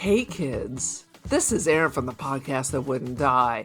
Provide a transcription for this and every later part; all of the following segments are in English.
Hey kids, this is Aaron from the podcast that wouldn't die,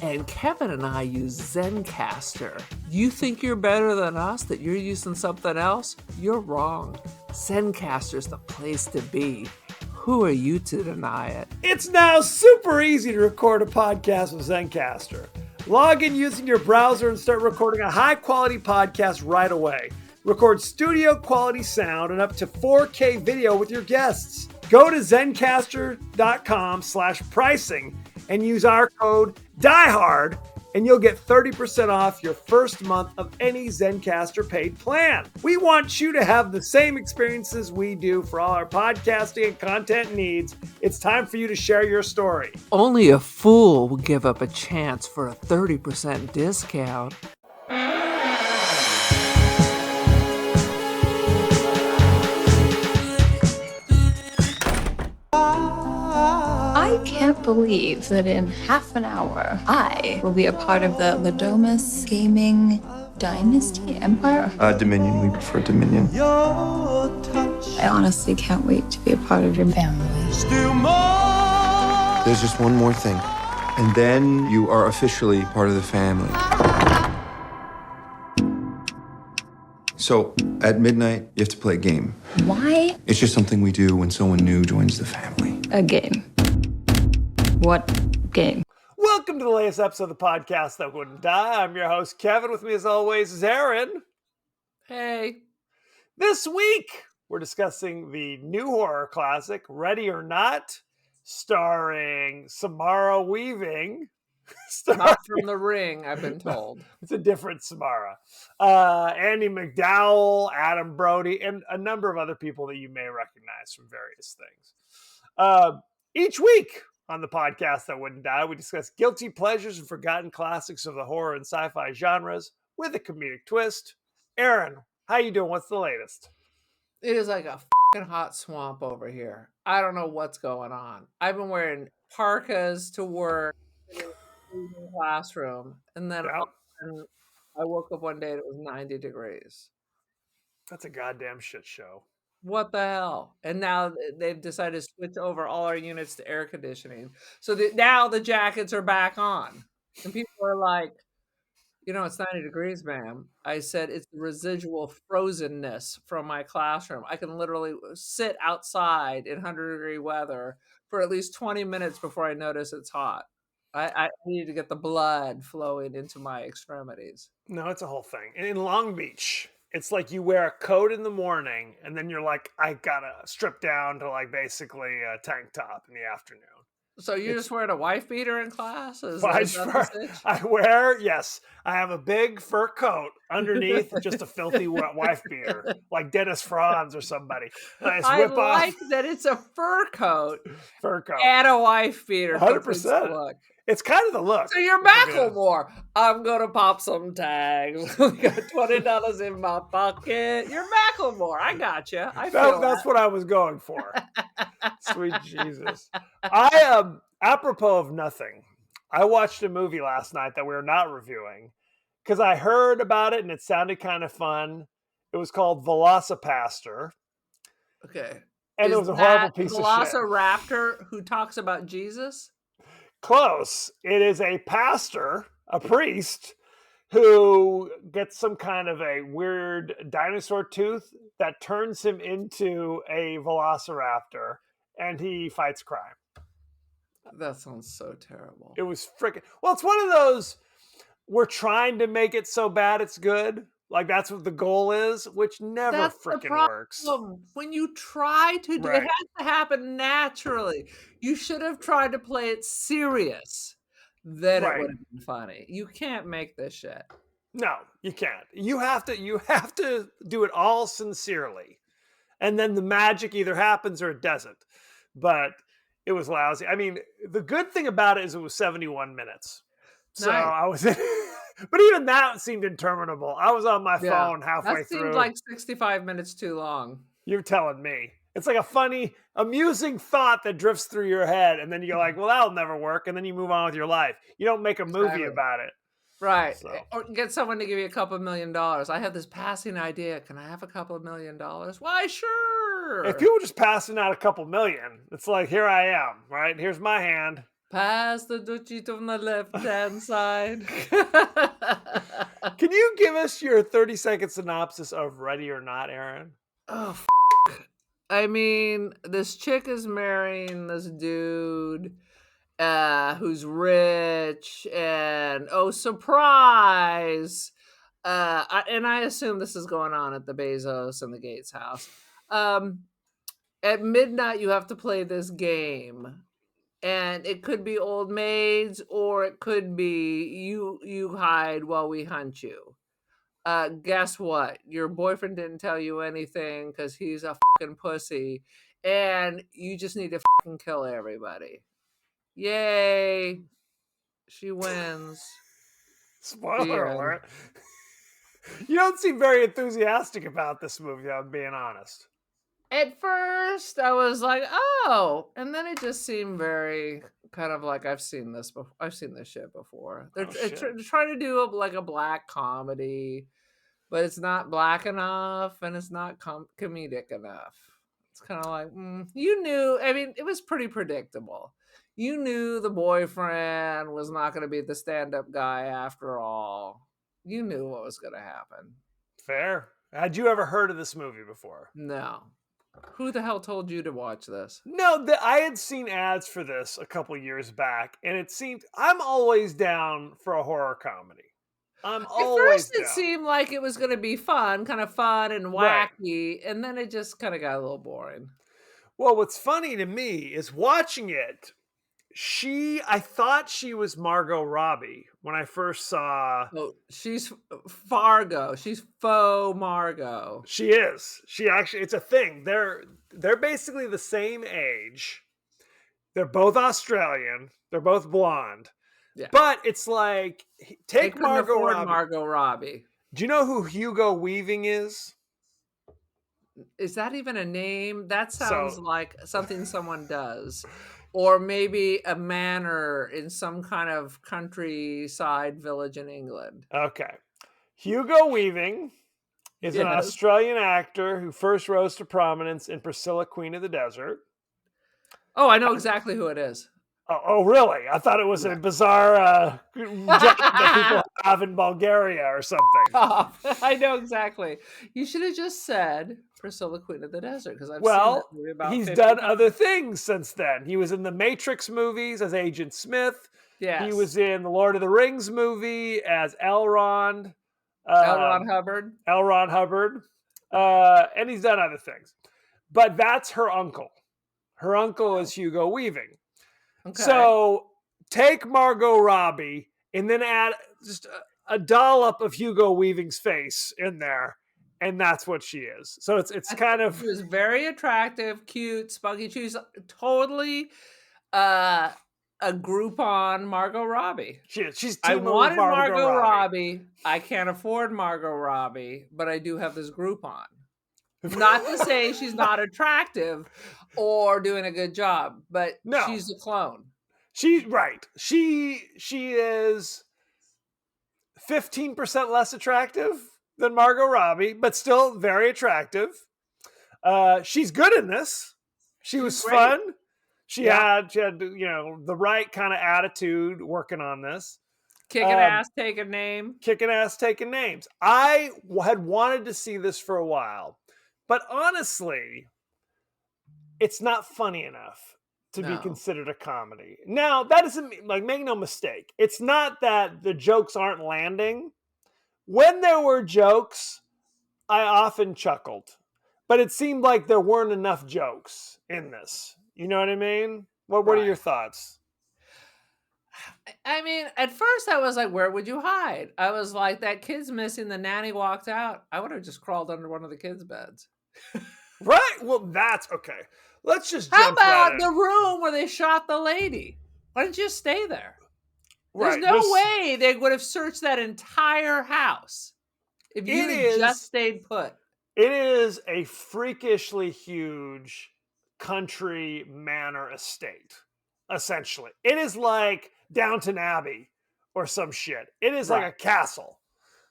and Kevin and I use Zencastr. You think you're better than us, that you're using something else? You're wrong. Zencastr's the place to be. Who are you to deny it? It's now super easy to record a podcast with Zencastr. Log in using your browser and start recording a high-quality podcast right away. Record studio-quality sound and up to 4K video with your guests. Go to zencastr.com/pricing and use our code DIEHARD and you'll get 30% off your first month of any Zencastr paid plan. We want you to have the same experiences we do for all our podcasting and content needs. It's time for you to share your story. Only a fool would give up a chance for a 30% discount. I can't believe that in half an hour, I will be a part of the Ladomus Gaming Dynasty Empire. Dominion. We prefer Dominion. I honestly can't wait to be a part of your family. There's just one more thing. And then you are officially part of the family. So, at midnight, you have to play a game. Why It's just something we do when someone new joins the family. a game? What game? Welcome to the latest episode of the podcast that wouldn't die. I'm your host, Kevin. With me, as always, is Aaron. Hey. This week, we're discussing the new horror classic, Ready or Not, starring Samara Weaving. Not from The Ring, I've been told. It's a different Samara. Andy McDowell, Adam Brody, and a number of other people that you may recognize from various things. Each week on the podcast that wouldn't die, we discuss guilty pleasures and forgotten classics of the horror and sci-fi genres with a comedic twist. Aaron, how you doing? What's the latest? It is like a fucking hot swamp over here. I don't know what's going on. I've been wearing parkas to work in the classroom, and then Yeah. I woke up one day and it was 90 degrees. That's a goddamn shit show. What the hell? And now they've decided to switch over all our units to air conditioning. So now the jackets are back on. And people are like, it's 90 degrees, ma'am. I said, it's the residual frozenness from my classroom. I can literally sit outside in 100-degree weather for at least 20 minutes before I notice it's hot. I need to get the blood flowing into my extremities. No, it's a whole thing. And in Long Beach, it's like you wear a coat in the morning and then you're like, I gotta strip down to like basically a tank top in the afternoon. So you're just wearing a wife beater in class? I have a big fur coat underneath just a filthy wife beater, like Dennis Franz or somebody. I like that it's a fur coat and a wife beater. 100%. It's kind of the look. So you're Macklemore. I'm gonna pop some tags. We got $20 in my pocket. You're Macklemore. I got you. That's what I was going for. Sweet Jesus. I apropos of nothing, I watched a movie last night that we were not reviewing because I heard about it and it sounded kind of fun. It was called Velocipaster. Okay. And it was a horrible piece of shit. Velociraptor who talks about Jesus? Close. It is a pastor, a priest, who gets some kind of a weird dinosaur tooth that turns him into a velociraptor, and he fights crime. That sounds so terrible. It was freaking... Well, it's one of those, we're trying to make it so bad it's good. Like, that's what the goal is, which never freaking works. When you try to do it, has to happen naturally. You should have tried to play it serious. Then it would have been funny. You can't make this shit. No, you can't. You have to do it all sincerely. And then the magic either happens or it doesn't. But it was lousy. I mean, the good thing about it is it was 71 minutes. So nice. I was... But even that seemed interminable. I was on my phone halfway through. That seemed like 65 minutes too long. You're telling me. It's like a funny, amusing thought that drifts through your head, and then you're like, well, that'll never work, and then you move on with your life. You don't make a movie about it. Right. So. Or get someone to give you $2 million. I have this passing idea. Can I have $2 million? Why, sure. If people just passing out a couple million, it's like, here I am, right? Here's my hand. Pass the Dutchie on the left-hand side. Can you give us your 30-second synopsis of Ready or Not, Aaron? Oh, I mean, this chick is marrying this dude who's rich, and oh, surprise! And I assume this is going on at the Bezos and the Gates house. At midnight, you have to play this game. And it could be old maids, or it could be you hide while we hunt you. Guess what? Your boyfriend didn't tell you anything because he's a fucking pussy, and you just need to fucking kill everybody. Yay! She wins. Spoiler alert. You don't seem very enthusiastic about this movie, I'm being honest. At first, I was like, "Oh," and then it just seemed very kind of like I've seen this before. I've seen this shit before. They're trying to do like a black comedy, but it's not black enough, and it's not comedic enough. It's kind of like you knew. I mean, it was pretty predictable. You knew the boyfriend was not going to be the stand-up guy after all. You knew what was going to happen. Fair. Had you ever heard of this movie before? No. Who the hell told you to watch this? No, I had seen ads for this a couple years back, and it seemed I'm always down for a horror comedy. I'm always down. It seemed like it was going to be fun, kind of fun and wacky, and then it just kind of got a little boring. Well, what's funny to me is watching it. I thought she was Margot Robbie when I first saw. Oh, she's Fargo. She's faux Margot. She is. She actually, it's a thing. They're basically the same age. They're both Australian. They're both blonde. Yeah. But it's like, take Margot Robbie. Margot Robbie. Do you know who Hugo Weaving is? Is that even a name? That sounds like something someone does. Or maybe a manor in some kind of countryside village in England. Okay. Hugo Weaving is an Australian actor who first rose to prominence in Priscilla, Queen of the Desert. Oh, I know exactly who it is. Oh, really? I thought it was a bizarre job that people have in Bulgaria or something. Oh, I know exactly. You should have just said Priscilla, Queen of the Desert, because I've seen that movie about he's 50 done times. other things since then. He was in the Matrix movies as Agent Smith. Yes. He was in the Lord of the Rings movie as Elrond. Elrond Hubbard. Elrond Hubbard. And he's done other things. But that's her uncle. Her uncle is Hugo Weaving. Okay. So take Margot Robbie and then add just a dollop of Hugo Weaving's face in there, and that's what she is. So it's kind of. She was very attractive, cute, spunky. She's totally a Groupon Margot Robbie. She's. I wanted Margot Robbie. I can't afford Margot Robbie, but I do have this Groupon. Not to say she's not attractive or doing a good job, but she's a clone. She's right. She is 15% less attractive than Margot Robbie, but still very attractive. She's good in this. She's was great. Fun. She had the right kind of attitude working on this. Kicking ass, taking names. Kicking ass, taking names. I had wanted to see this for a while. But honestly, it's not funny enough to be considered a comedy. Now, that doesn't mean, make no mistake. It's not that the jokes aren't landing. When there were jokes, I often chuckled. But it seemed like there weren't enough jokes in this. You know what I mean? What are your thoughts? I mean, at first I was like, where would you hide? I was like, that kid's missing. The nanny walked out. I would have just crawled under one of the kids' beds. Right? Well, that's okay. Let's just How about the room where they shot the lady? Why didn't you stay there? There's no way they would have searched that entire house if you had just stayed put. It is a freakishly huge country manor estate, essentially. It is like Downton Abbey or some shit. It is like a castle.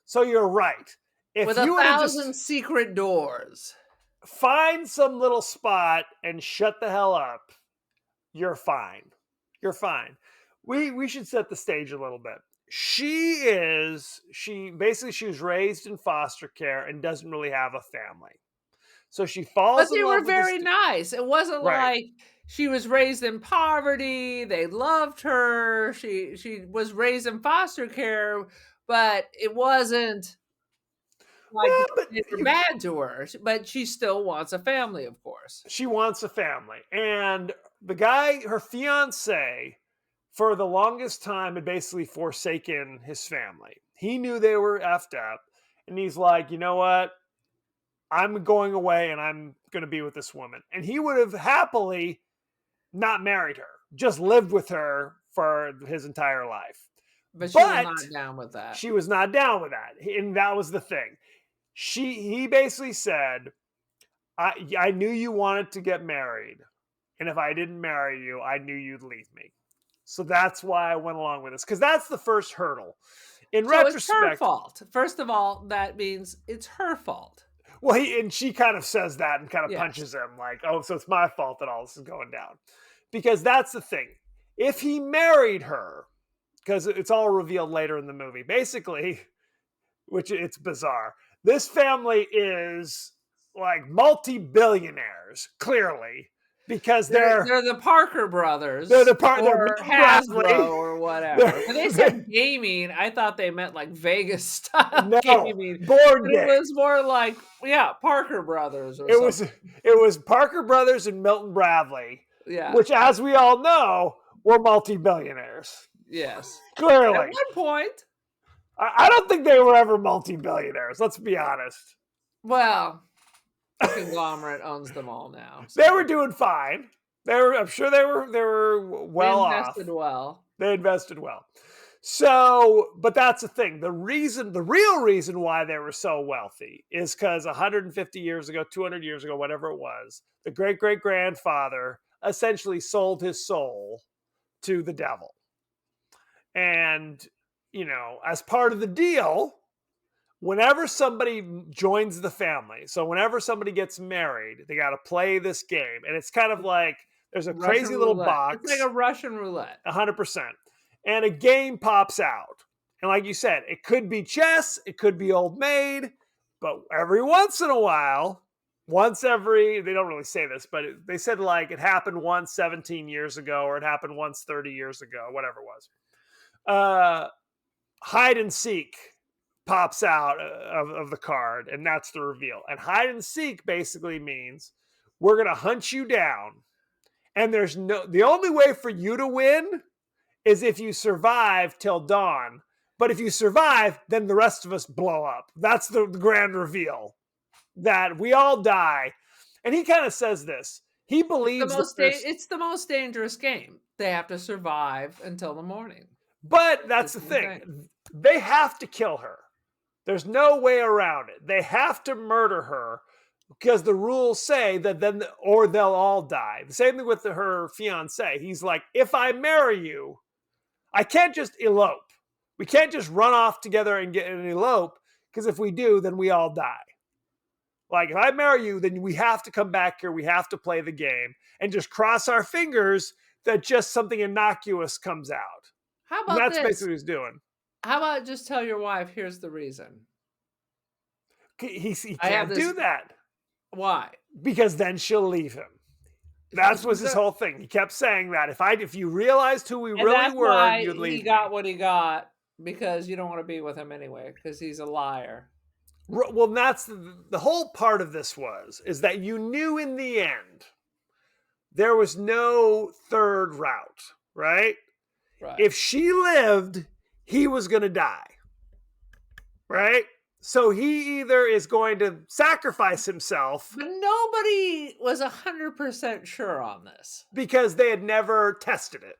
So you're right. With 1,000 secret doors. find some little spot and shut the hell up. You're fine. You're fine. We should set the stage a little bit. She was raised in foster care and doesn't really have a family. So she But falls in they were love with this very nice. It wasn't right. like she was raised in poverty, they loved her, she was raised in foster care, but it wasn't like Yeah, but they were bad to her, but she still wants a family, of course. she wants a family. And the guy, her fiance, for the longest time had basically forsaken his family. He knew they were effed up. And he's like, you know what? I'm going away and I'm going to be with this woman. And he would have happily not married her, just lived with her for his entire life. But she was not down with that. She was not down with that. And that was the thing. He basically said, I knew you wanted to get married. And if I didn't marry you, I knew you'd leave me. So that's why I went along with this. Because that's the first hurdle. In retrospect, it's her fault. First of all, that means it's her fault. Well, and she kind of says that and kind of punches him like, oh, so it's my fault that all this is going down. Because that's the thing. If he married her, because it's all revealed later in the movie, basically, which it's bizarre, this family is like multi-billionaires, clearly, because they're the Parker brothers. They're or Hasbro or whatever. When they said gaming, I thought they meant like Vegas style gaming. Board game. It was more like, Parker Brothers. Or something. It was Parker Brothers and Milton Bradley. Yeah. Which, as we all know, were multi-billionaires. Yes. Clearly. At one point. I don't think they were ever multi-billionaires. Let's be honest. Well, the conglomerate owns them all now. So. They were doing fine. I'm sure they were well off. They invested well. So, but that's the thing. The real reason why they were so wealthy is because 150 years ago, 200 years ago, whatever it was, the great-great-grandfather essentially sold his soul to the devil. And, as part of the deal, whenever somebody joins the family, so whenever somebody gets married, they got to play this game. And it's kind of like there's a crazy little box. It's like a Russian roulette. 100%. And a game pops out. And like you said, it could be chess, it could be Old Maid, but every once in a while, they don't really say this, but they said like it happened once 17 years ago, or it happened once 30 years ago, whatever it was. Hide and seek pops out of the card, and that's the reveal. And hide and seek basically means we're going to hunt you down, and the only way for you to win is if you survive till dawn. But if you survive, then the rest of us blow up. That's the grand reveal, that we all die. And he kind of says this. He believes it's the most dangerous game. They have to survive until the morning. But that's the thing. They have to kill her. There's no way around it. They have to murder her because the rules say that or they'll all die. The same thing with her fiance. He's like, if I marry you, I can't just elope. We can't just run off together and get an elope, because if we do, then we all die. Like, if I marry you, then we have to come back here. We have to play the game and just cross our fingers that just something innocuous comes out. How about that's basically what he's doing. How about just tell your wife, here's the reason? He can't do that. Why? Because then she'll leave him. That was his whole thing. He kept saying that if you realized who we really were, you'd leave. He got what he got because you don't want to be with him anyway, because he's a liar. Well, that's the whole part of this is that you knew in the end there was no third route, right? Right. If she lived, he was going to die, right? So he either is going to sacrifice himself. But nobody was 100% sure on this. Because they had never tested it.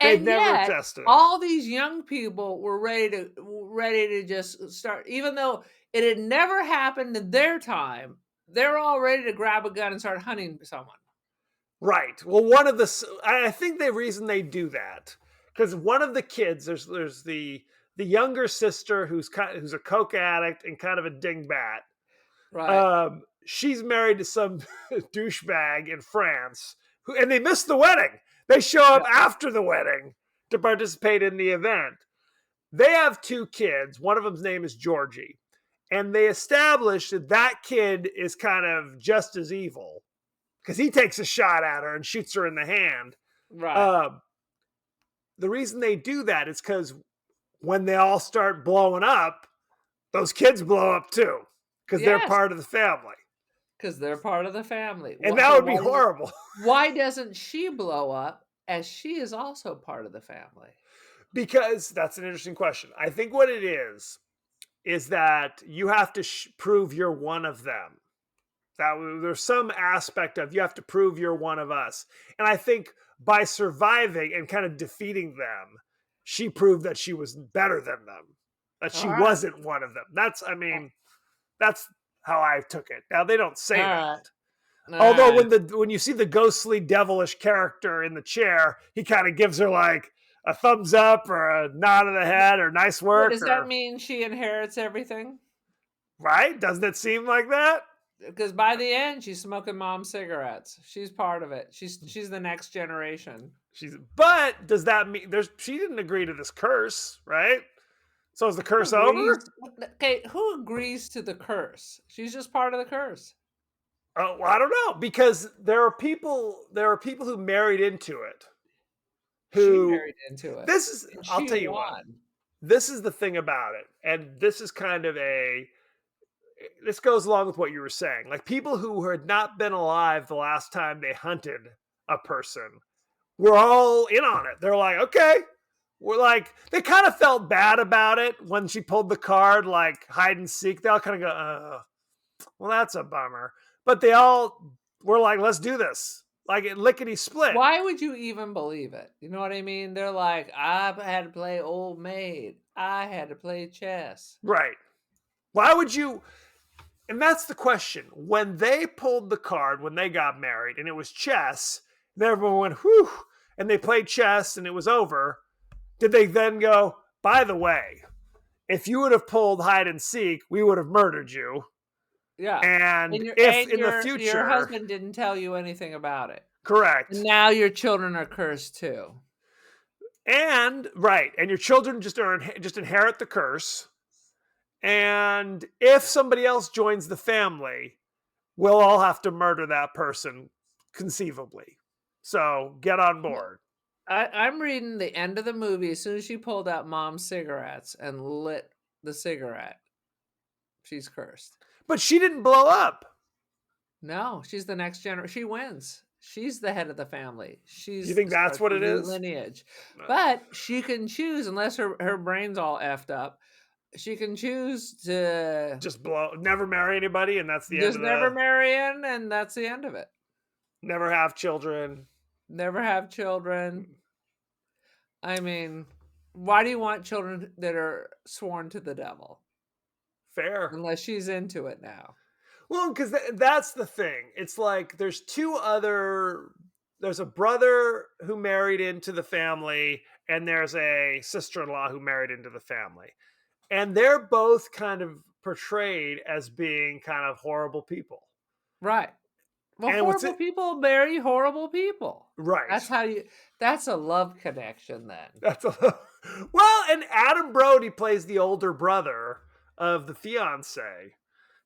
They'd never tested it. All these young people were ready to just start, even though it had never happened in their time, they're all ready to grab a gun and start hunting someone. Right. Well, I think the reason they do that, because one of the kids, there's the younger sister who's a coke addict and kind of a dingbat. Right. she's married to some douchebag in France and they missed the wedding. They show up after the wedding to participate in the event. They have 2 kids. One of them's name is Georgie. And they establish that that kid is kind of just as evil because he takes a shot at her and shoots her in the hand. Right. The reason they do that is because when they all start blowing up, those kids blow up too because they're Yes. part of the family. Because they're part of the family. And that would be horrible. Why doesn't she blow up as she is also part of the family? Because that's an interesting question. I think what it is that you have to prove you're one of them. That there's some aspect of you have to prove you're one of us. And I think by surviving and kind of defeating them, she proved that she was better than them, that she wasn't one of them. That's how I took it. Now they don't say that. Although when you see the ghostly devilish character in the chair, he kind of gives her like a thumbs up or a nod of the head or nice work. Does that mean she inherits everything? Right? Doesn't it seem like that? Because by the end, she's smoking mom's cigarettes. She's part of it. She's the next generation. But does that mean she didn't agree to this curse, right? So is the curse over? Okay, who agrees to the curse? She's just part of the curse. Oh, well, I don't know, because there are people who married into it. She married into it. I'll tell you what. This is the thing about it, and this is kind of this goes along with what you were saying. Like people who had not been alive the last time they hunted a person were all in on it. They're like, okay. They kind of felt bad about it when she pulled the card, like hide and seek. They all kind of go, well, that's a bummer. But they all were like, let's do this. Like it lickety split. Why would you even believe it? You know what I mean? They're like, I had to play old maid. I had to play chess. Right. Why would you? And that's the question. When they pulled the card, when they got married, and it was chess, and everyone went, whew, and they played chess and it was over, did they then go, by the way, if you would have pulled hide and seek, we would have murdered you. Yeah. And if in the future your husband didn't tell you anything about it. Correct. And now your children are cursed too. And your children just inherit the curse. And if somebody else joins the family, we'll all have to murder that person conceivably. So get on board. I'm reading the end of the movie. As soon as she pulled out mom's cigarettes and lit the cigarette, she's cursed. But she didn't blow up. No, she's the next generation. She wins. She's the head of the family. You think that's what it is? Lineage. No. But she can choose, unless her brain's all effed up, she can choose to just never marry anybody, and that's the end of it. Just never marry in, and that's the end of it. Never have children. Never have children. I mean, why do you want children that are sworn to the devil? Fair. Unless she's into it now. Well, because that's the thing. It's like there's a brother who married into the family, and there's a sister-in-law who married into the family. And they're both kind of portrayed as being kind of horrible people. Right. Well, and horrible people marry horrible people. Right. That's a love connection then. Well, and Adam Brody plays the older brother of the fiance,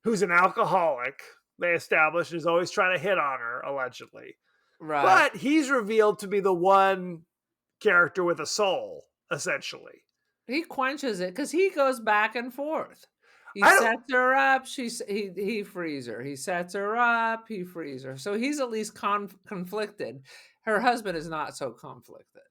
who's an alcoholic, they established, is always trying to hit on her, allegedly. Right. But he's revealed to be the one character with a soul, essentially. He quenches it because he goes back and forth. He sets her up. He frees her. He sets her up. He frees her. So he's at least conflicted. Her husband is not so conflicted.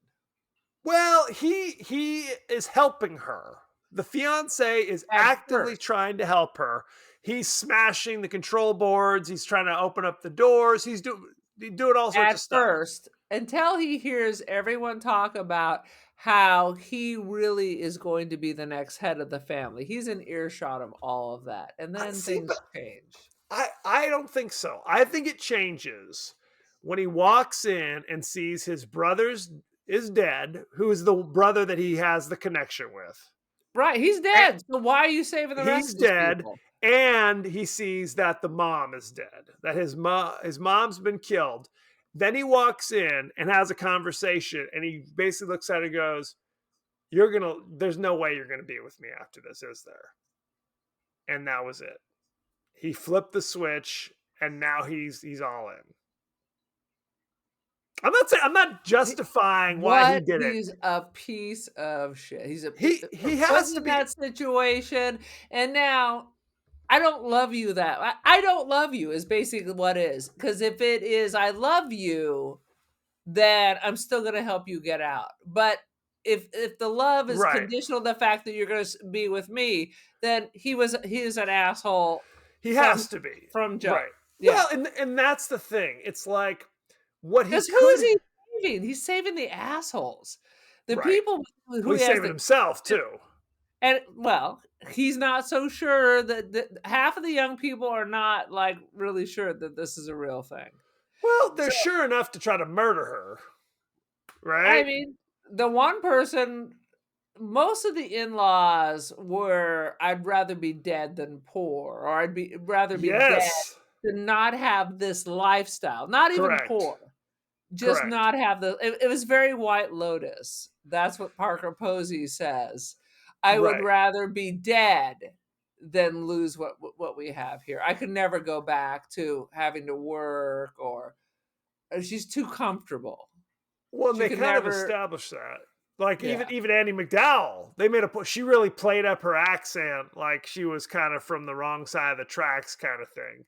Well, he is helping her. The fiance is actively trying to help her. He's smashing the control boards. He's trying to open up the doors. He's doing all sorts of stuff. At first, until he hears everyone talk about how he really is going to be the next head of the family. He's in earshot of all of that. And then things change. I don't think so. I think it changes when he walks in and sees his brother is dead, who is the brother that he has the connection with. Right. He's dead. So why are you saving the rest of these people? And he sees that the mom is dead, that his mom's been killed. Then he walks in and has a conversation, and he basically looks at her and goes, there's no way you're gonna be with me after this, is there? And that was it. He flipped the switch, and now he's all in. I'm not justifying why he did it. He's a piece of shit. He has to be in that situation, and now I don't love you. I don't love you is basically what it is. Because if it is I love you, then I'm still gonna help you get out. But if the love is conditional on the fact that you're gonna be with me, then he is an asshole. He has to be from jump. Right. Yeah. Well, and that's the thing. It's like what he who is he saving? He's saving the assholes. The people who he's saving himself too. And well, he's not so sure that half of the young people are not like really sure that this is a real thing. Well, they're sure enough to try to murder her. Right? I mean, the one person, most of the in-laws were, I'd rather be dead than poor, or I'd rather be dead than not have this lifestyle. Not even poor. Just not have it was very White Lotus. That's what Parker Posey says. I would rather be dead than lose what we have here. I could never go back to having to work, or she's too comfortable. Well, they kind of established that. Like even Andie MacDowell, they made she really played up her accent like she was kind of from the wrong side of the tracks kind of thing.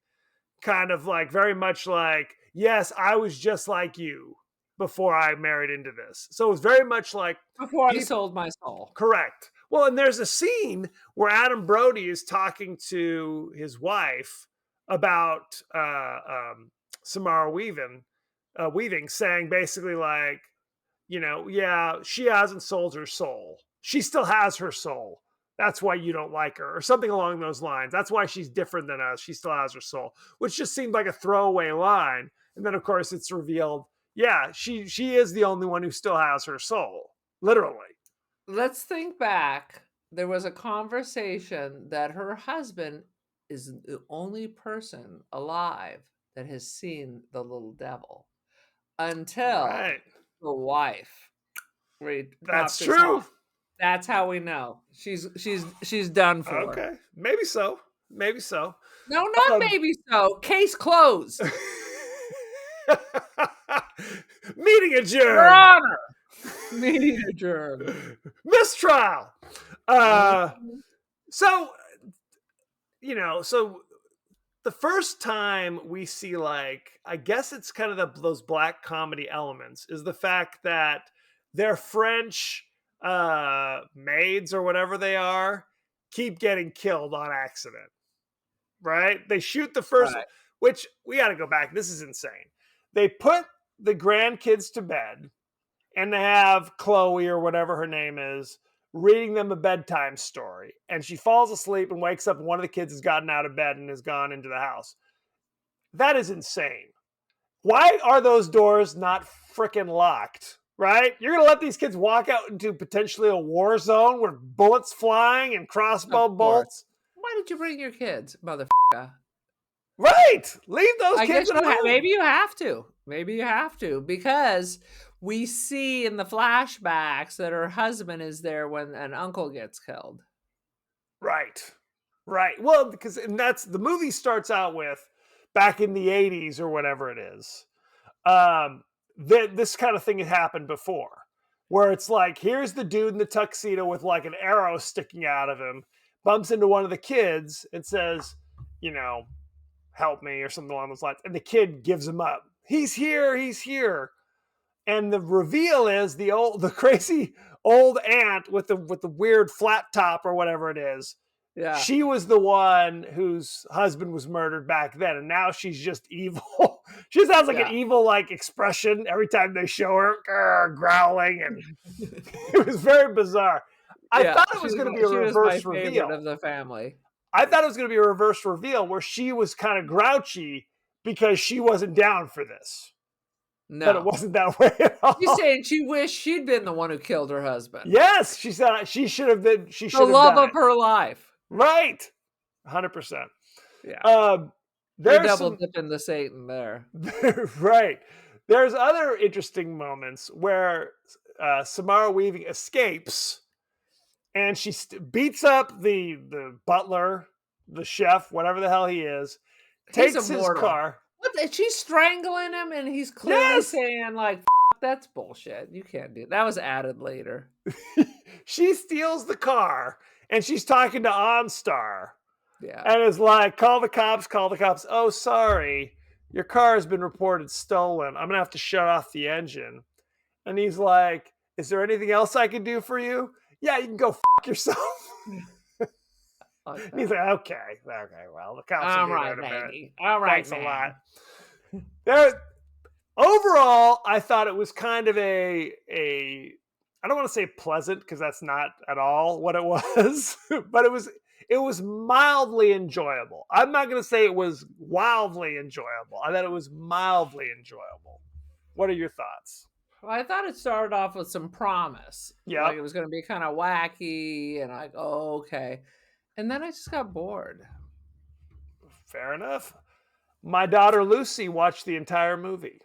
Kind of like very much like, yes, I was just like you before I married into this. So it was very much like before I sold my soul. Correct. Well, and there's a scene where Adam Brody is talking to his wife about Samara Weaving, saying basically like, she hasn't sold her soul. She still has her soul. That's why you don't like her, or something along those lines. That's why she's different than us. She still has her soul, which just seemed like a throwaway line. And then, of course, it's revealed, she is the only one who still has her soul, literally. Let's think back. There was a conversation that her husband is the only person alive that has seen the little devil until the wife. That's true. Off. That's how we know she's done for. Okay, maybe so. No, not maybe so. Case closed. Meeting adjourned. Your Honor. Meeting adjourned. Mistrial. So the first time we see, like, I guess it's kind of those black comedy elements is the fact that they're French maids or whatever they are keep getting killed on accident. Right? They shoot the first, which we got to go back. This is insane. They put the grandkids to bed, and they have Chloe or whatever her name is reading them a bedtime story. And she falls asleep and wakes up, and one of the kids has gotten out of bed and has gone into the house. That is insane. Why are those doors not freaking locked? Right? You're going to let these kids walk out into potentially a war zone with bullets flying and crossbow bolts? Why did you bring your kids, motherfucker? Right. Leave those kids at home. Maybe you have to, because we see in the flashbacks that her husband is there when an uncle gets killed. Right. Well, because that's the movie starts out with back in the 80s or whatever it is. This kind of thing had happened before, where it's like, here's the dude in the tuxedo with like an arrow sticking out of him, bumps into one of the kids and says, help me, or something along those lines. And the kid gives him up. He's here. And the reveal is the crazy old aunt with the weird flat top or whatever it is. Yeah. She was the one whose husband was murdered back then, and now she's just evil. She just has like an evil like expression every time they show her, growling, and it was very bizarre. I thought it was going to be a reverse reveal of the family. I thought it was going to be a reverse reveal where she was kind of grouchy because she wasn't down for this. No, but it wasn't that way at all. She's saying she wished she'd been the one who killed her husband. Yes, she said she should have been. She should have the love done of her life. Right. 100%. Yeah. You're There's double some dipping the Satan there. right. There's other interesting moments where Samara Weaving escapes and she beats up the butler, the chef, whatever the hell he is, He's takes his immortal. car. What? She's strangling him, and he's clearly Yes! saying, like, that's bullshit. You can't do that. Was added later. She steals the car and she's talking to OnStar Yeah. and is like, call the cops, call the cops. Oh, sorry. Your car has been reported stolen. I'm going to have to shut off the engine. And he's like, is there anything else I can do for you? Yeah, you can go fuck yourself. Like And he's like, okay, well, the cops all will be right, there in a minute. lady. All right, Thanks man. a lot. There, overall, I thought it was kind of a I don't want to say pleasant because that's not at all what it was, but it was mildly enjoyable. I'm not going to say it was wildly enjoyable. I thought it was mildly enjoyable. What are your thoughts? Well, I thought it started off with some promise. Yeah. Like it was going to be kind of wacky and like, oh, okay. And then I just got bored. Fair enough. My daughter Lucy watched the entire movie.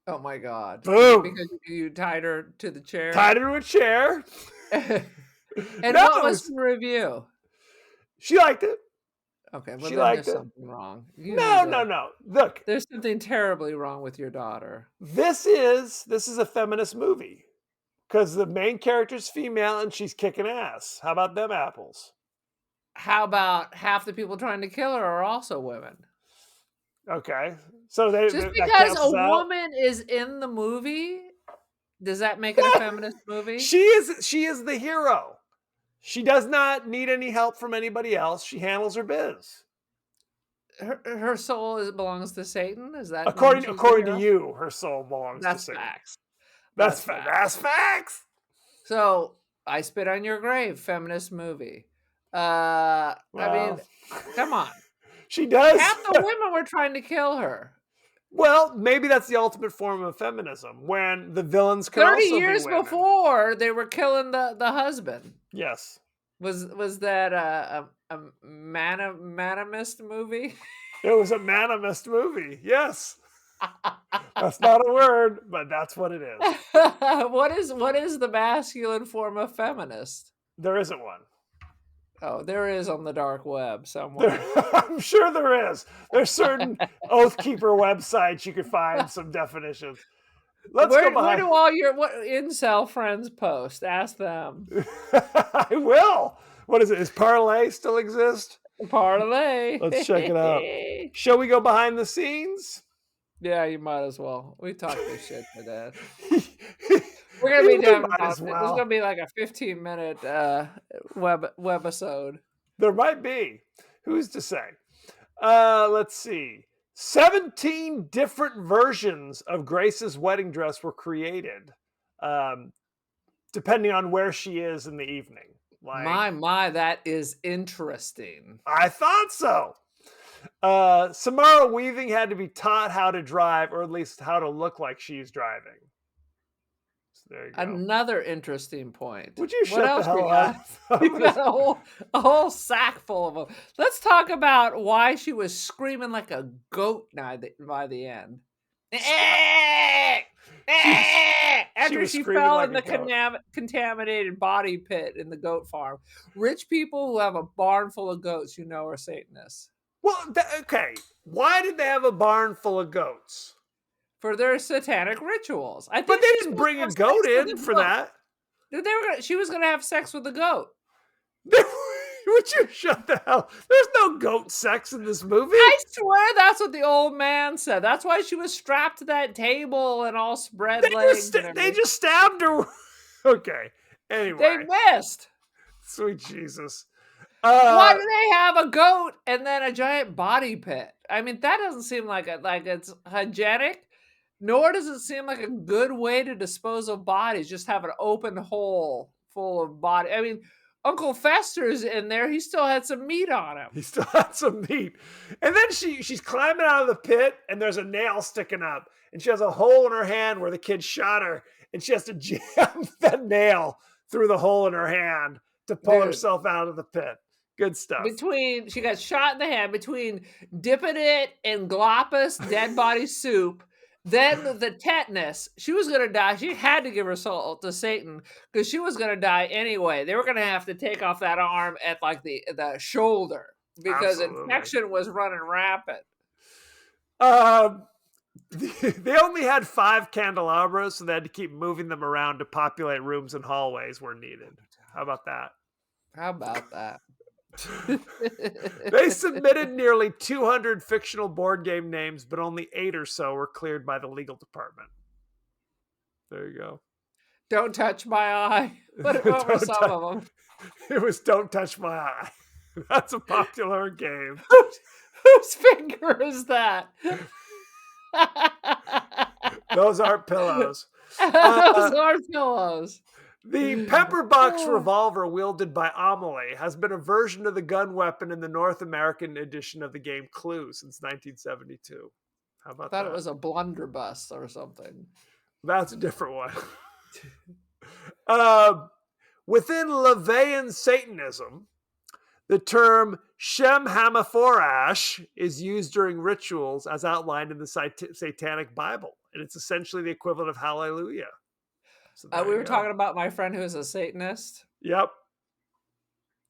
Oh my God. Boom. Because you tied her to the chair. Tied her to a chair. And No, what was the review? She liked it. Okay, well She then liked there's it. something wrong. No. Look, There's something terribly wrong with your daughter. this is a feminist movie because the main character's female and she's kicking ass. How about them apples? How about half the people trying to kill her are also women? Okay, so they Just that because cancels a out. woman is in the movie, does that make it a feminist movie? She is the hero. She does not need any help from anybody else. She handles her biz. Her soul belongs to Satan. Is that According mean she's to the hero? you, her soul belongs That's to Satan. facts. That's That's That's facts. So I Spit on Your Grave, feminist movie. I mean, Well, come on. she does. Half the women were trying to kill her. Well, maybe that's the ultimate form of feminism when the villains can 30 also years be women. before, they were killing the husband. Yes. Was that a manamist movie? It was a manamist movie. Yes. That's not a word, but that's what it is. What is the masculine form of feminist? There isn't one. Oh, there is on the dark web somewhere. I'm sure there is. There's certain Oathkeeper websites you could find some definitions. Let's Where go behind. do all your incel friends post? Ask them. I will. What is it? Does Parlay still exist? Parlay. Let's check it out. Shall we go behind the scenes? Yeah, you might as well. We talked this shit to death. We're gonna be We done. might This as is well. gonna be like a 15-minute webisode. There might be. Who's to say? Let's see. 17 different versions of Grace's wedding dress were created, depending on where she is in the evening. Like, My, that is interesting. I thought so. Samara Weaving had to be taught how to drive, or at least how to look like she's driving. So there you go. Another interesting point. Would you What shut the else hell we got? up? You got a whole sack full of them. Let's talk about why she was screaming like a goat by the end. After was she screaming fell like in a the goat. contaminated body pit in the goat farm. Rich people who have a barn full of goats, are Satanists. Well, okay. Why did they have a barn full of goats? For their satanic rituals. I think But they she's didn't supposed bring to a have goat sex with in the for goat. that. She was going to have sex with the goat. Would you shut the hell? There's no goat sex in this movie. I swear that's what the old man said. That's why she was strapped to that table and all spread legs. They just stabbed her. Okay. Anyway. They missed. Sweet Jesus. Why do they have a goat and then a giant body pit? I mean, that doesn't seem like it's hygienic, nor does it seem like a good way to dispose of bodies. Just have an open hole full of body. I mean, Uncle Fester's in there. He still had some meat on him. He still had some meat. And then she's climbing out of the pit and there's a nail sticking up. And she has a hole in her hand where the kid shot her. And she has to jam that nail through the hole in her hand to pull Dude. herself out of the pit. Good stuff. She got shot in the head between dipping it in Glopus dead body soup, then the tetanus. She was going to die. She had to give her soul to Satan because she was going to die anyway. They were going to have to take off that arm at like the shoulder because infection was running rapid. They only had 5 candelabras, so they had to keep moving them around to populate rooms and hallways where needed. How about that? How about that? They submitted nearly 200 fictional board game names, but only 8 or so were cleared by the legal department. There you go. Don't touch my eye. What were some of them? It was Don't Touch My Eye. That's a popular game. Whose finger is that? Those aren't pillows. Those aren't pillows. The Pepperbox revolver wielded by Amelie has been a version of the gun weapon in the North American edition of the game Clue since 1972. How about that? I thought it was a blunderbuss or something. That's a different one. Within LaVeyan Satanism, the term Shem Hamaphorash is used during rituals as outlined in the Satanic Bible, and it's essentially the equivalent of Hallelujah. So we were talking about my friend who is a Satanist. Yep.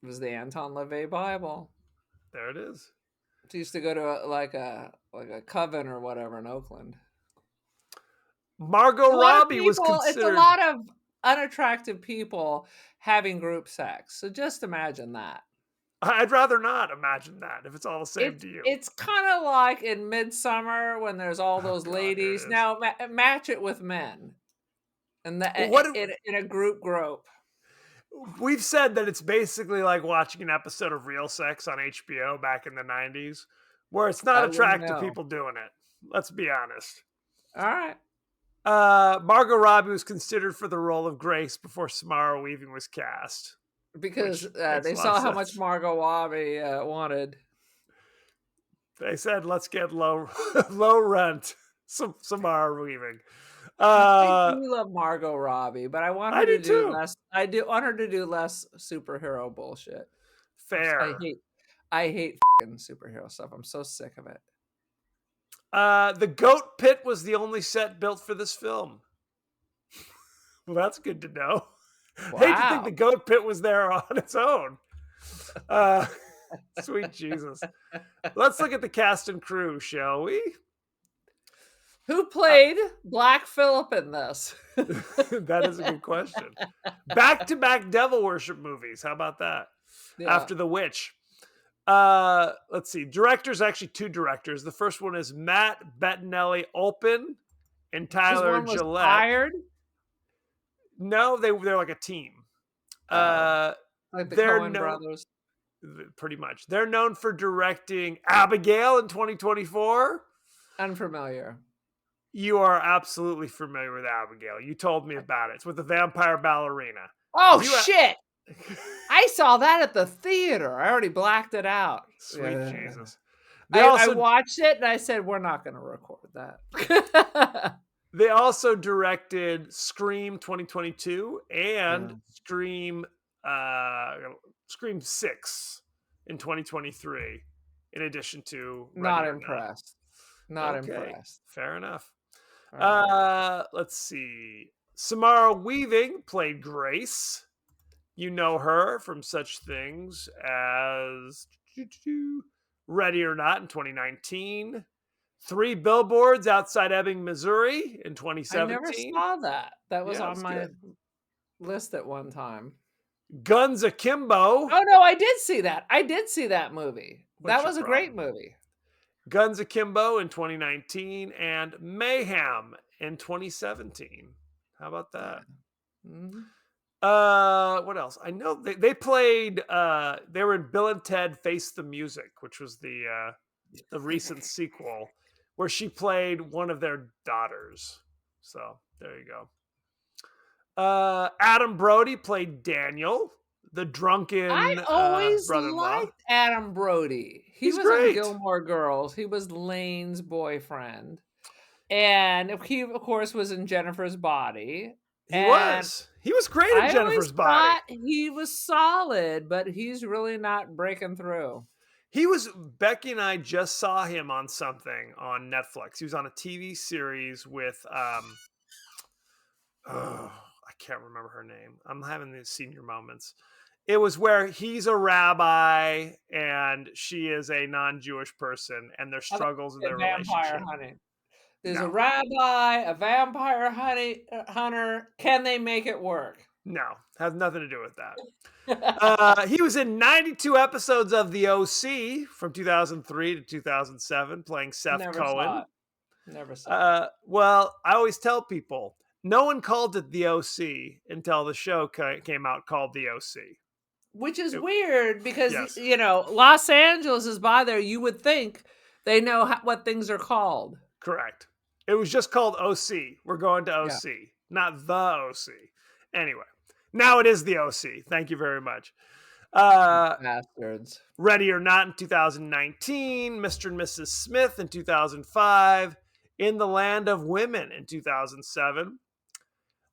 It was the Anton LaVey Bible. There it is. He used to go to a coven or whatever in Oakland. Margot Robbie was considered... It's a lot of unattractive people having group sex. So just imagine that. I'd rather not imagine that if it's all the same to you. It's kind of like in Midsummer when there's all those ladies. Now match it with men. And in a group grope. We've said that it's basically like watching an episode of Real Sex on HBO back in the 90s, where it's not attractive people doing it. Let's be honest. All right. Margot Robbie was considered for the role of Grace before Samara Weaving was cast. Because they saw how much Margot Robbie wanted. They said, let's get low rent Samara Weaving. I do love Margot Robbie, but I want her to do too. less. I do want her to do less superhero bullshit. Fair. I hate fucking superhero stuff. I'm so sick of it. The goat pit was the only set built for this film. Well, that's good to know. Wow. Hate to think the goat pit was there on its own. Sweet Jesus. Let's look at the cast and crew, shall we? Who played Black Phillip in this? That is a good question. Back-to-back devil worship movies. How about that? Yeah. After The Witch. Let's see. Directors, actually 2 directors. The first one is Matt Bettinelli-Olpin and Tyler Gillette. Hired? No, they're like a team. Like the Coen brothers. Pretty much. They're known for directing Abigail in 2024. Unfamiliar. You are absolutely familiar with Abigail. You told me about it. It's with the vampire ballerina. Oh, shit. I saw that at the theater. I already blacked it out. Sweet Jesus. I watched it and I said, we're not going to record that. They also directed Scream 2022 and Scream 6 in 2023, in addition to... Not impressed. Not impressed. Fair enough. Let's see. Samara Weaving played Grace. You know her from such things as Ready or Not in 2019. 3 Billboards Outside Ebbing, Missouri in 2017. I never saw that. That was on my list at one time. Guns Akimbo. Oh, no, I did see that. I did see that movie. That was a great movie. Guns Akimbo in 2019 and Mayhem in 2017. How about that? Mm-hmm. What else? I know they played. They were in Bill and Ted Face the Music, which was the recent sequel, where she played one of their daughters. So there you go. Adam Brody played Daniel, the drunken. I always brother-in-law. liked Adam Brody. He was great. in Gilmore Girls. He was Lane's boyfriend, and he, of course, was in Jennifer's Body. He was great in I Jennifer's always Body. thought he was solid, but he's really not breaking through. Becky and I just saw him on something on Netflix. He was on a TV series with I can't remember her name. I'm having these senior moments. It was where he's a rabbi and she is a non-Jewish person, and their struggles in their Vampire relationship. hunting. There's No. a rabbi, a vampire hunter. Can they make it work? No, has nothing to do with that. He was in 92 episodes of The OC from 2003 to 2007, playing Seth Never Cohen. saw it. Never saw it. Well, I always tell people, no one called it The OC until the show came out called The OC. Which is weird because, Yes. Los Angeles is by there. You would think they know what things are called. Correct. It was just called OC. We're going to OC, not The OC. Anyway, now it is The OC. Thank you very much. Bastards. Ready or Not in 2019, Mr. and Mrs. Smith in 2005, In the Land of Women in 2007.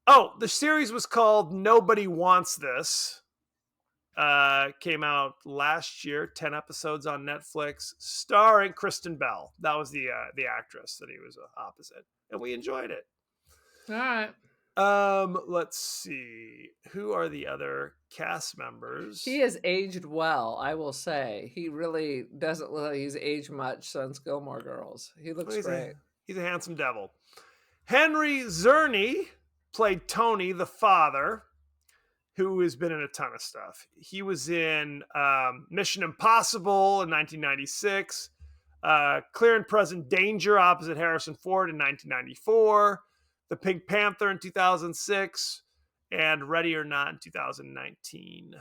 Oh, the series was called Nobody Wants This. Came out last year, 10 episodes on Netflix, starring Kristen Bell. That was the actress that he was opposite, and we enjoyed it. All right. Let's see. Who are the other cast members? He has aged well, I will say. He really doesn't look like he's aged much since Gilmore Girls. He looks great. He's a handsome devil. Henry Czerny played Tony, the father, who has been in a ton of stuff. He was in Mission Impossible in 1996, Clear and Present Danger opposite Harrison Ford in 1994, The Pink Panther in 2006, and Ready or Not in 2019.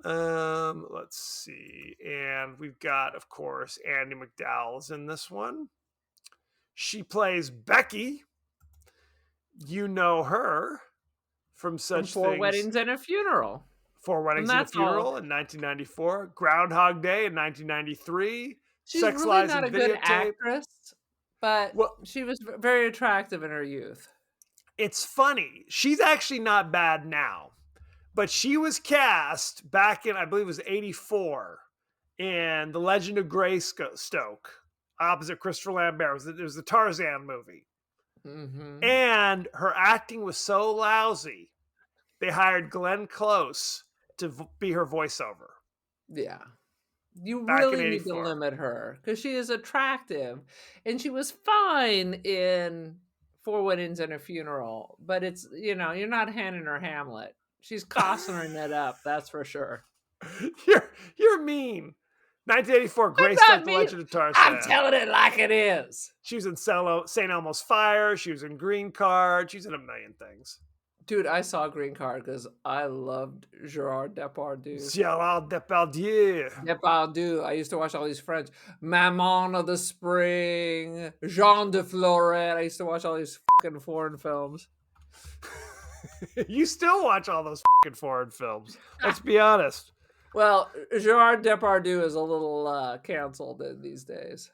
Let's see. And we've got, of course, Andie MacDowell's in this one. She plays Becky. You know her from such Four things. Weddings and a Funeral. Four Weddings and a Funeral in 1994. Groundhog Day in 1993. She's Sex, really Lies, not a and good Videotape. actress, but she was very attractive in her youth. It's funny. She's actually not bad now, but she was cast back in, I believe it was 84, in The Legend of Greystoke, opposite Christopher Lambert. It was the Tarzan movie. Mm-hmm. And her acting was so lousy, they hired Glenn Close to be her voiceover. Yeah. You Back really in need to 84. limit her because she is attractive and she was fine in Four Weddings and a Funeral, but it's, you're not handing her Hamlet. She's costing it up, that's for sure. You're mean. 1984, Greystoke, The Legend of Tarzan. I'm telling it like it is. She was in St. Elmo's Fire. She was in Green Card. She's in a million things. Dude, I saw Green Card because I loved Gerard Depardieu. Gerard Depardieu. Depardieu. I used to watch all these French. Maman of the Spring. Jean de Florette. I used to watch all these fucking foreign films. You still watch all those fucking foreign films. Let's be honest. Well, Gerard Depardieu is a little canceled these days.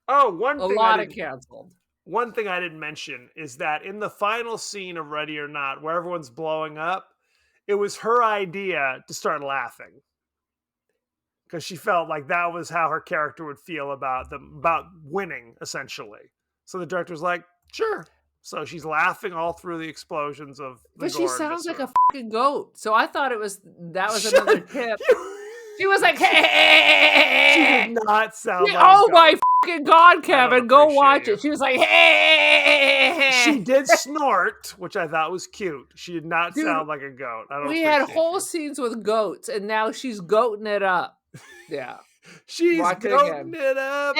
Oh, one thing canceled. One thing I didn't mention is that in the final scene of Ready or Not, where everyone's blowing up, it was her idea to start laughing because she felt like that was how her character would feel about winning, essentially. So the director's like, "Sure." So she's laughing all through the explosions of the But gore she and sounds like viscera. a fucking goat. So I thought that was another tip. She was like, hey. She did not sound like oh a my goat. fucking God, Kevin, go watch you. it. She was like, hey. She did snort, which I thought was cute. She did not Dude, sound like a goat. We had whole scenes with goats, and now she's goating it up. Yeah. She's Watch it goating it up.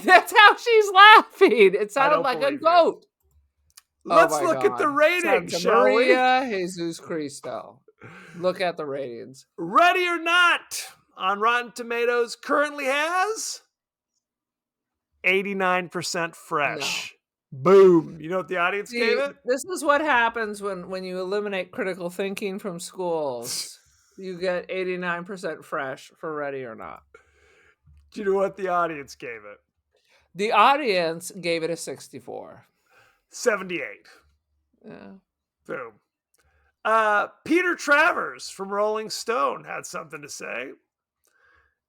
That's how she's laughing. It sounded like a goat. Let's look at the ratings, Santa shall we? Maria, Jesus Cristo. Look at the ratings. Ready or Not on Rotten Tomatoes currently has 89% fresh. No. Boom. You know what the audience gave it? This is what happens when you eliminate critical thinking from schools. You get 89% fresh for Ready or Not. Do you know what the audience gave it? The audience gave it a 64. 78. Yeah. Boom. Peter Travers from Rolling Stone had something to say.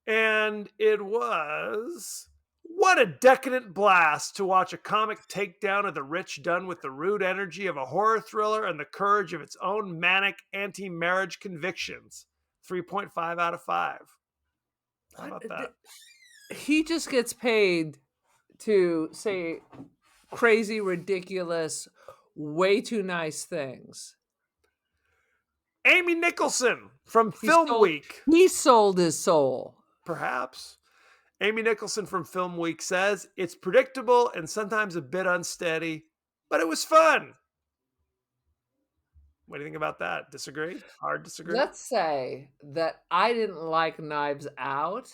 And it was, what a decadent blast to watch a comic takedown of the rich done with the rude energy of a horror thriller and the courage of its own manic anti-marriage convictions. 3.5 out of 5. How about that? He just gets paid to say crazy, ridiculous, way too nice things. Amy Nicholson from Film Week. He sold his soul. Perhaps. Amy Nicholson from Film Week says, it's predictable and sometimes a bit unsteady, but it was fun. What do you think about that? Disagree? Hard disagree? Let's say that I didn't like Knives Out,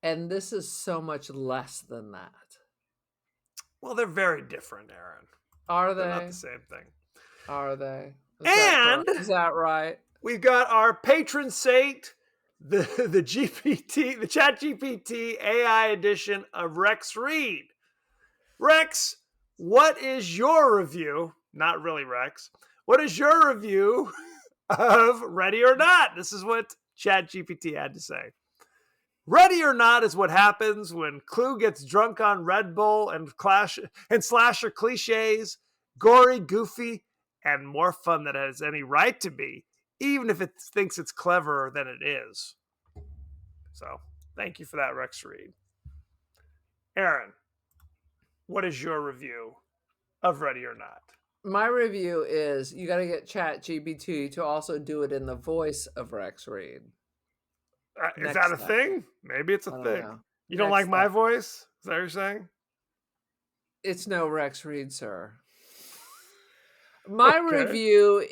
and this is so much less than that. Well, they're very different, Aaron. Are they? They're not the same thing. Are they? Is that right? We've got our patron saint, the GPT, the ChatGPT AI edition of Rex Reed. Rex, what is your review? Not really, Rex. What is your review of Ready or Not? This is what ChatGPT had to say. Ready or Not is what happens when Clue gets drunk on Red Bull and slasher cliches, gory, goofy, and more fun than it has any right to be, even if it thinks it's cleverer than it is. So, thank you for that, Rex Reed. Aaron, what is your review of Ready or Not? My review is you got to get ChatGPT to also do it in the voice of Rex Reed. Is that a thing? Maybe it's a thing. Know. You don't like my voice? Is that what you're saying? It's no Rex Reed, sir. My review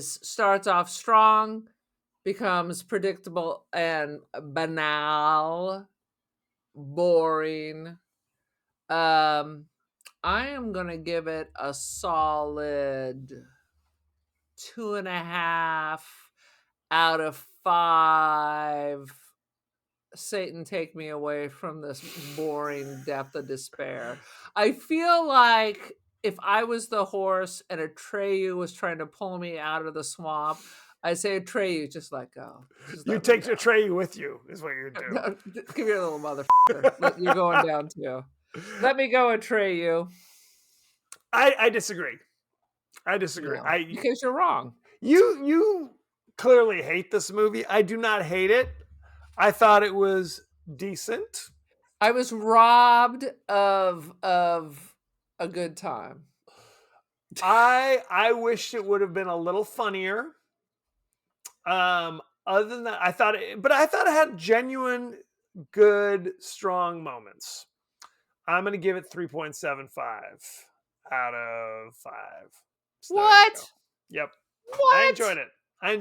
starts off strong, becomes predictable and banal, boring. I am going to give it a solid 2.5 out of 5. Satan, take me away from this boring depth of despair. I feel like if I was the horse and Atreyu was trying to pull me out of the swamp, I'd say, Atreyu, just let go. You take Atreyu with you, is what you do. No, give me a little motherfucker. You're going down too. Let me go, Atreyu. I disagree. Yeah, because you're wrong. You clearly hate this movie. I do not hate it. I thought it was decent. I was robbed of a good time. I wished it would have been a little funnier. Other than that, I thought it had genuine, good, strong moments. I'm going to give it 3.75 out of 5. So what? Yep. What? I enjoyed it. I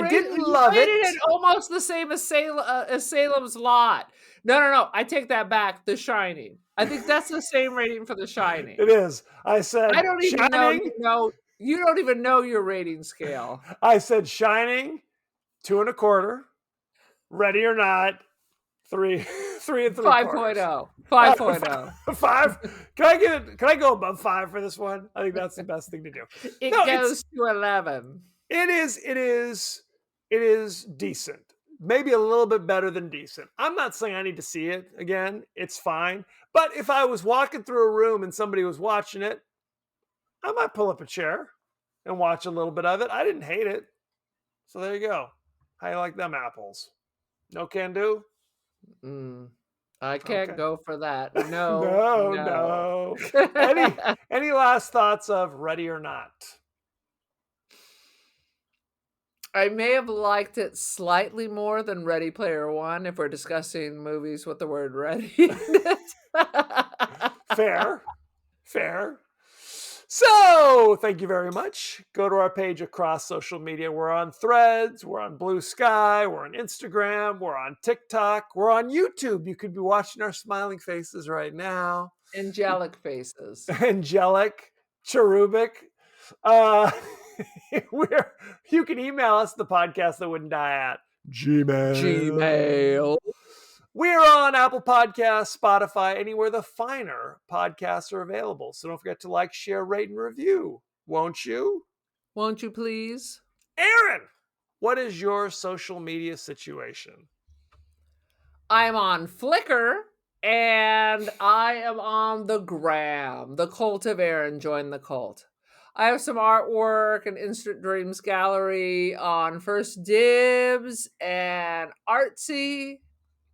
didn't you love rated it. Almost the same as Salem's Lot. No. I take that back. The Shining. I think that's the same rating for The Shining. It is. I said I don't even Shining, know. You don't even know your rating scale. I said Shining, 2.25. Ready or Not, 3 3.75. 5.0. 5.0. 5. Can I go above 5 for this one? I think that's the best thing to do. It goes to 11. It is decent. Maybe a little bit better than decent. I'm not saying I need to see it again. It's fine. But if I was walking through a room and somebody was watching it, I might pull up a chair and watch a little bit of it. I didn't hate it. So there you go. How you like them apples? No can do? I can't go for that. No. Any last thoughts of Ready or Not? I may have liked it slightly more than Ready Player One if we're discussing movies with the word ready in it. Fair. So, thank you very much. Go to our page across social media. We're on Threads, we're on Blue Sky, we're on Instagram, we're on TikTok, we're on YouTube. You could be watching our smiling faces right now. Angelic faces. Angelic, cherubic. You can email us, the podcast that wouldn't die, at Gmail. We're on Apple Podcasts, Spotify, anywhere the finer podcasts are available. So don't forget to like, share, rate, and review. won't you? Won't you please? Aaron, what is your social media situation? I'm on Flickr and I am on the gram. The Cult of Aaron. Join the cult. I have some artwork and Instant Dreams Gallery on First Dibs and Artsy.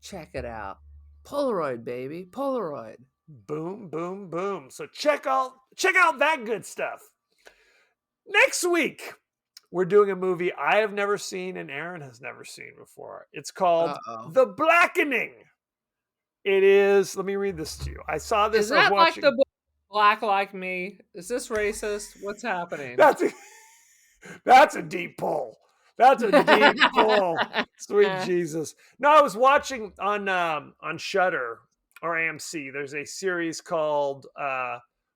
Check it out. Polaroid, baby. Polaroid. Boom, boom, boom. So check out that good stuff. Next week, we're doing a movie I have never seen and Aaron has never seen before. It's called Uh-oh. The Blackening. It is, let me read this to you. I saw this. Is I was that like watching. the book Black Like Me? Is this racist? What's happening? That's a deep pull. That's a deep pull. Sweet Jesus. No, I was watching on Shudder or AMC. There's a series called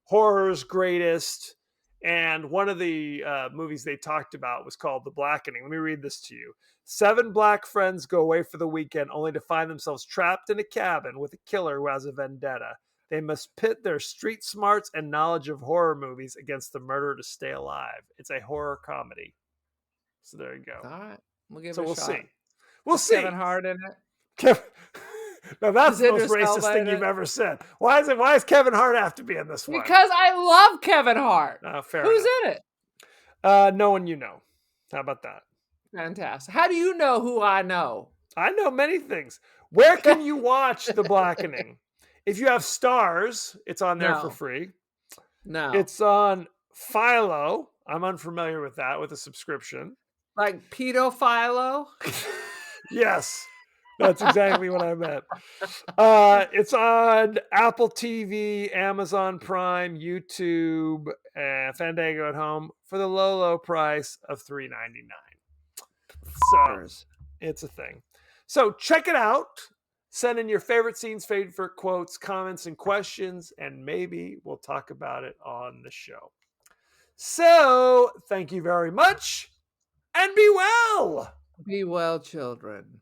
Horror's Greatest, and one of the movies they talked about was called The Blackening. Let me read this to you. 7 black friends go away for the weekend only to find themselves trapped in a cabin with a killer who has a vendetta. They must pit their street smarts and knowledge of horror movies against the murder to stay alive. It's a horror comedy. So there you go. All right. We'll give So it a we'll shot. see. We'll Is see. Kevin Hart in it? Now that's Is the most Idris Elba racist thing in you've it? ever said. Why does Kevin Hart have to be in this one? Because I love Kevin Hart. Fair Who's enough. in it? No one you know. How about that? Fantastic. How do you know who I know? I know many things. Where can you watch The Blackening? If you have Stars, it's on there for No. free. No. It's on Philo. I'm unfamiliar with that, with a subscription. Like pedophilo? Yes, that's exactly what I meant. It's on Apple TV, Amazon Prime, YouTube, and Fandango at Home for the low price of $3.99. So it's a thing. So check it out. Send in your favorite scenes, favorite quotes, comments, and questions, and maybe we'll talk about it on the show. So thank you very much, and be well. Be well, children.